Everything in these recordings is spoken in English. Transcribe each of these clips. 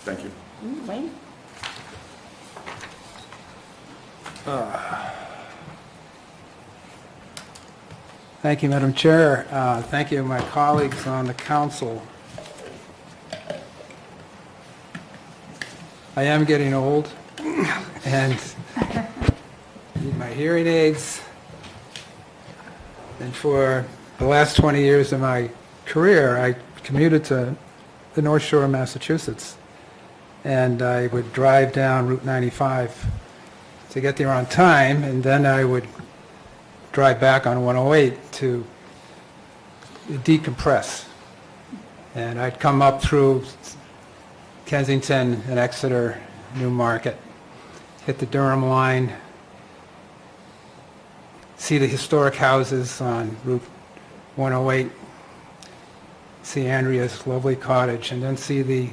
Thank you. Wayne? Thank you, Madam Chair. Thank you, my colleagues on the council. I am getting old, and need my hearing aids. And for the last 20 years of my career, I commuted to the North Shore of Massachusetts. And I would drive down Route 95 to get there on time, and then I would drive back on 108 to decompress. And I'd come up through Kensington and Exeter, Newmarket, hit the Durham line, see the historic houses on Route 108, see Andrea's lovely cottage, and then see the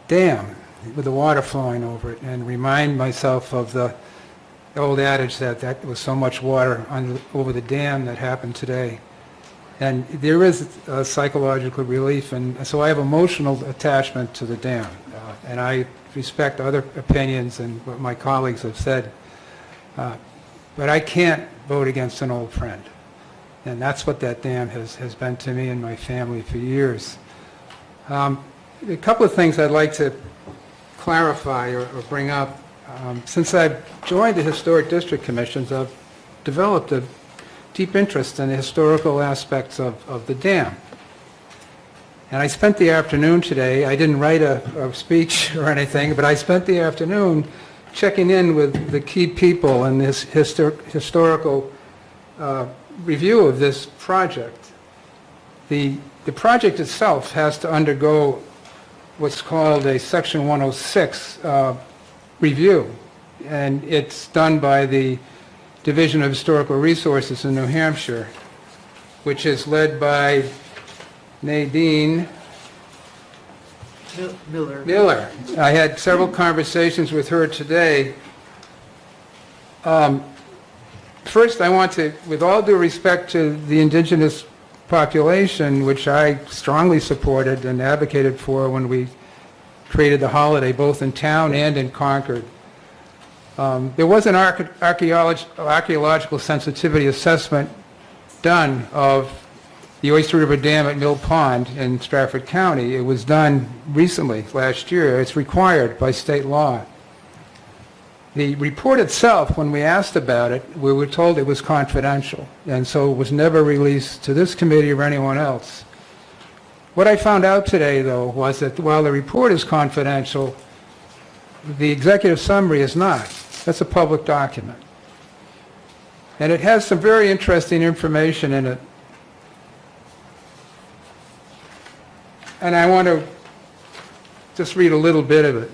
dam with the water flowing over it, and remind myself of the old adage that there was so much water over the dam that happened today. And there is a psychological relief, and so I have emotional attachment to the dam. And I respect other opinions and what my colleagues have said. But I can't vote against an old friend. And that's what that dam has been to me and my family for years. A couple of things I'd like to clarify or bring up. Since I've joined the Historic District Commissions, I've developed a deep interest in the historical aspects of the dam. And I spent the afternoon today, I didn't write a speech or anything, but I spent the afternoon checking in with the key people in this historical review of this project. The project itself has to undergo what's called a Section 106 review, and it's done by the Division of Historical Resources in New Hampshire, which is led by Nadine Miller. I had several conversations with her today. First, I want to, with all due respect to the indigenous population, which I strongly supported and advocated for when we created the holiday, both in town and in Concord. There was an archaeological sensitivity assessment done of the Oyster River Dam at Mill Pond in Stratford County. It was done recently, last year. It's required by state law. The report itself, when we asked about it, we were told it was confidential, and so it was never released to this committee or anyone else. What I found out today, though, was that while the report is confidential, the executive summary is not. That's a public document. And it has some very interesting information in it. And I want to just read a little bit of it.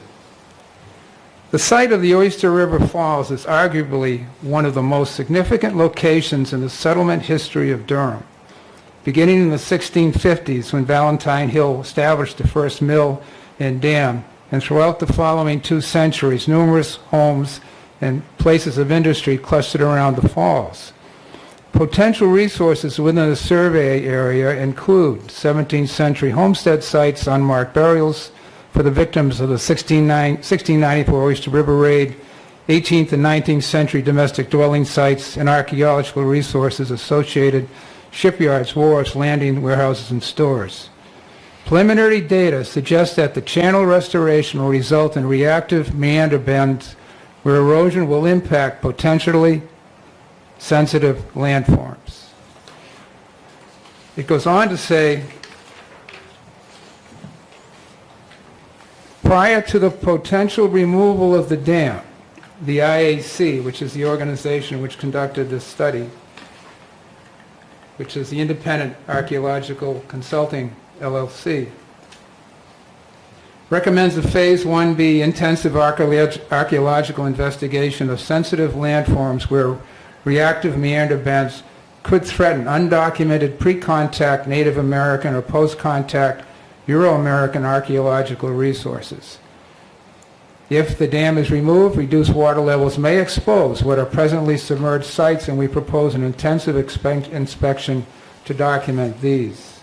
The site of the Oyster River Falls is arguably one of the most significant locations in the settlement history of Durham. Beginning in the 1650s, when Valentine Hill established the first mill and dam, and throughout the following 2 centuries, numerous homes and places of industry clustered around the falls. Potential resources within the survey area include 17th century homestead sites, unmarked burials for the victims of the 1694 Oyster River Raid, 18th and 19th century domestic dwelling sites, and archaeological resources associated shipyards, wharves, landing warehouses, and stores. Preliminary data suggests that the channel restoration will result in reactive meander bends where erosion will impact potentially sensitive landforms. It goes on to say, prior to the potential removal of the dam, the IAC, which is the organization which conducted this study, which is the Independent Archaeological Consulting LLC, recommends a Phase 1B intensive archaeological investigation of sensitive landforms where reactive meander beds could threaten undocumented pre-contact Native American or post-contact Euro-American archaeological resources. If the dam is removed, reduced water levels may expose what are presently submerged sites, and we propose an intensive inspection to document these.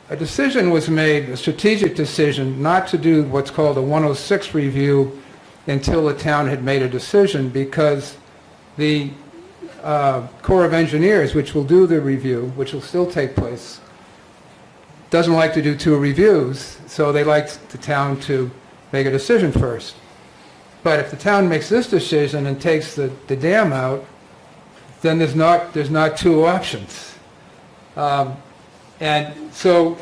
a decision was made, a strategic decision, not to do what's called a 106 review until the town had made a decision, because the Corps of Engineers, which will do the review, which will still take place, doesn't like to do two reviews, so they like the town to make a decision first. But if the town makes this decision and takes the dam out, then there's not two options. And so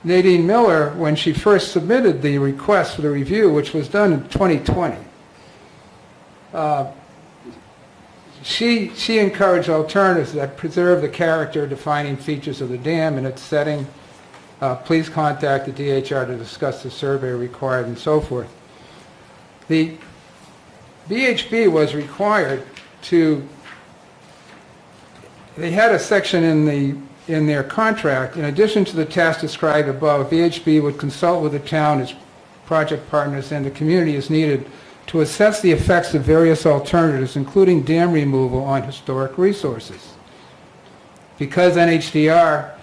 Nadine Miller, when she first submitted the request for the review, which was done in 2020, she encouraged alternatives that preserve the character defining features of the dam and its setting. Please contact the DHR to discuss the survey required and so forth. The VHB was required to, they had a section in their contract, in addition to the tasks described above, VHB would consult with the town, its project partners, and the community as needed to assess the effects of various alternatives, including dam removal, on historic resources. Because NHDR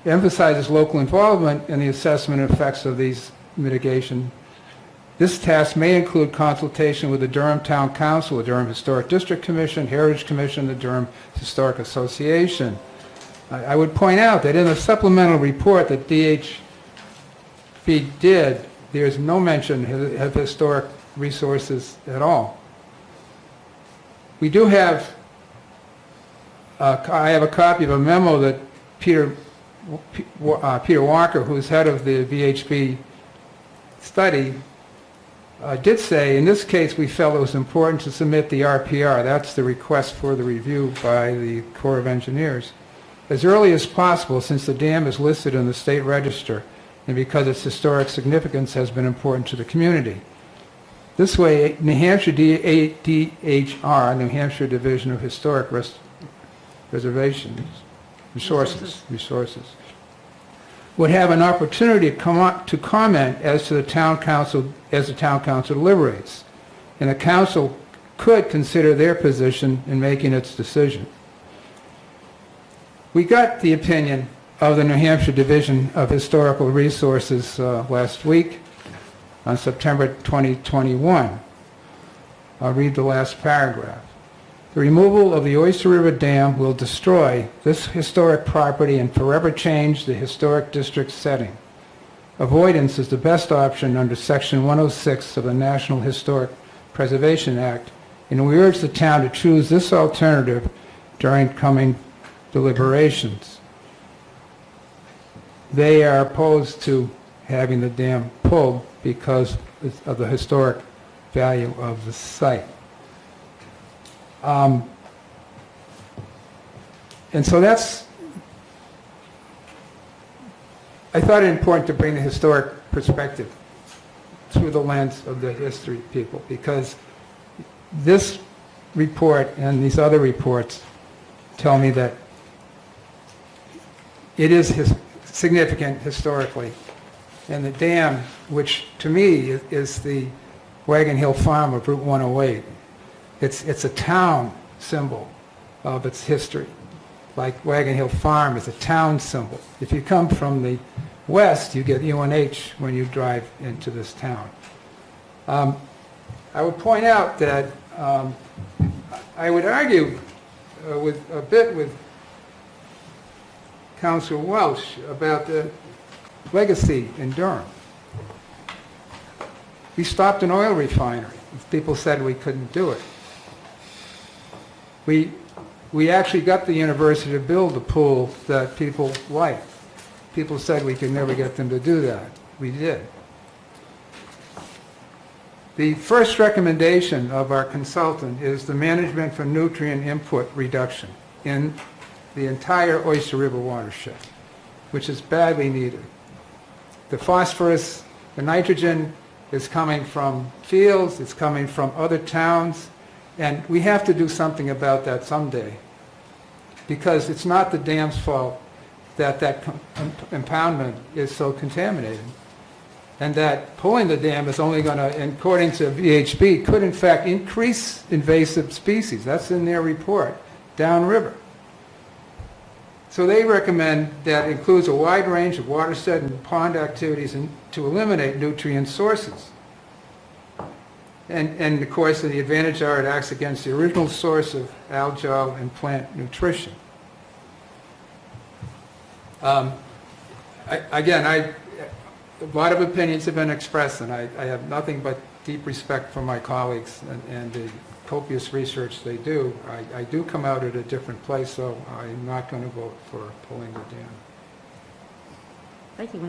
emphasizes local involvement in the assessment of effects of these mitigation, this task may include consultation with the Durham Town Council, the Durham Historic District Commission, Heritage Commission, the Durham Historic Association. I would point out that in the supplemental report that DHB did, there's no mention of historic resources at all. We do have, I have a copy of a memo that Peter Walker, who's head of the VHB study, did say, in this case, we felt it was important to submit the RPR, that's the request for the review by the Corps of Engineers, as early as possible, since the dam is listed in the state register and because its historic significance has been important to the community. This way, New Hampshire DHR, New Hampshire Division of Historic Resources, would have an opportunity to comment as the town council deliberates, and the council could consider their position in making its decision. We got the opinion of the New Hampshire Division of Historical Resources last week on September 2021. I'll read the last paragraph. The removal of the Oyster River Dam will destroy this historic property and forever change the historic district setting. Avoidance is the best option under Section 106 of the National Historic Preservation Act, and we urge the town to choose this alternative during coming deliberations. They are opposed to having the dam pulled because of the historic value of the site. And so that's, I thought it important to bring the historic perspective through the lens of the history people, because this report and these other reports tell me that it is significant historically. And the dam, which to me is the Wagon Hill Farm of Route 108, it's a town symbol of its history, like Wagon Hill Farm is a town symbol. If you come from the west, you get UNH when you drive into this town. I would point out that I would argue with Councilor Welch about the legacy in Durham. We stopped an oil refinery. People said we couldn't do it. We actually got the university to build a pool that people liked. People said we could never get them to do that. We did. The first recommendation of our consultant is the management for nutrient input reduction in the entire Oyster River watershed, which is badly needed. The phosphorus, the nitrogen is coming from fields, it's coming from other towns, and we have to do something about that someday, because it's not the dam's fault that impoundment is so contaminated, and that pulling the dam is only going to, according to VHB, could in fact increase invasive species. That's in their report, downriver. So they recommend that includes a wide range of watershed and pond activities and to eliminate nutrient sources. And of course, the advantage are it acts against the original source of algal and plant nutrition. A lot of opinions have been expressed, and I have nothing but deep respect for my colleagues and the copious research they do. I do come out at a different place, so I'm not going to vote for pulling the dam. Thank you.